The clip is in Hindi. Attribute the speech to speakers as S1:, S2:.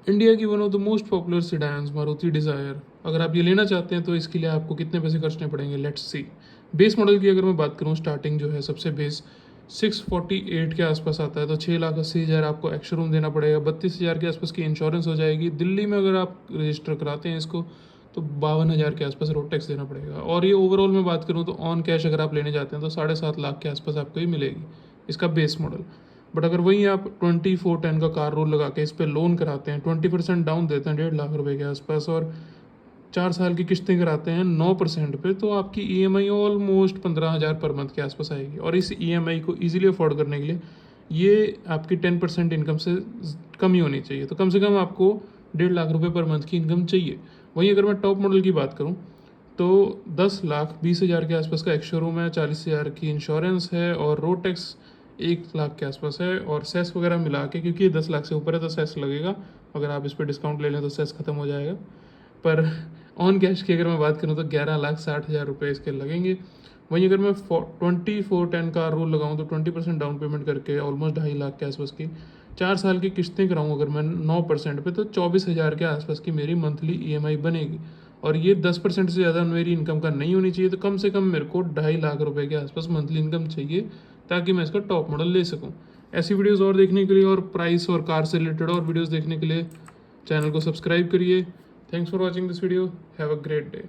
S1: इंडिया की one of the most popular sedans Maruti Dzire. अगर आप ये लेना चाहते हैं तो इसके लिए आपको कितने पैसे खर्चने पड़ेंगे, लेट्स सी। बेस मॉडल की अगर मैं बात करूँ, स्टार्टिंग जो है सबसे बेस 648 के आसपास आता है, तो 6,80,000 आपको एक्स्ट्रा रूम देना पड़ेगा। 32,000 के आसपास की इंश्योरेंस हो जाएगी। दिल्ली में अगर आप रजिस्टर कराते हैं इसको तो 52,000 के आसपास रोड टैक्स देना पड़ेगा। और ये ओवरऑल मैं बात करूँ तो ऑन कैश अगर आप लेने जाते हैं तो 7.5 लाख के आसपास आपको ये मिलेगी, इसका बेस मॉडल। बट अगर वहीं आप 2410 का कार रूल लगा के इस पर लोन कराते हैं, 20% डाउन देते हैं 1.5 लाख रुपए के आसपास, और 4 साल की किस्तें कराते हैं 9% पे, तो आपकी ईएमआई ऑलमोस्ट 15,000 पर मंथ के आसपास आएगी। और इस ईएमआई को ईजिली अफोर्ड करने के लिए ये आपकी 10% इनकम से कम ही होनी चाहिए। तो कम से कम आपको 1.5 लाख रुपए पर मंथ की इनकम चाहिए। वहीं अगर मैं टॉप मॉडल की बात करूँ तो 10,20,000 के आसपास का एक्स शोरूम है, 40,000 की इंश्योरेंस है, और रोड टैक्स 1 लाख के आसपास है। और सेस वगैरह मिला के, क्योंकि ये 10 लाख से ऊपर है तो सेस लगेगा, अगर आप इस पर डिस्काउंट ले लें तो सेस खत्म हो जाएगा। पर ऑन कैश की अगर मैं बात करूँ तो 11,60,000 रुपये इसके लगेंगे। वहीं अगर मैं 2410 का रूल लगाऊँ तो 20% डाउन पेमेंट करके ऑलमोस्ट 2.5 लाख के आसपास की 4 साल की किस्तें कराऊँ अगर मैं 9% पे, तो 24,000 के आसपास की मेरी मंथली ईएमआई बनेगी। और ये 10% से ज़्यादा मेरी इनकम का नहीं होनी चाहिए। तो कम से कम मेरे को 2.5 लाख रुपए के आसपास मंथली इनकम चाहिए ताकि मैं इसका टॉप मॉडल ले सकूं। ऐसी वीडियोस और देखने के लिए और प्राइस और कार से रिलेटेड और वीडियोस देखने के लिए चैनल को सब्सक्राइब करिए। Thanks for watching this video. Have a great day.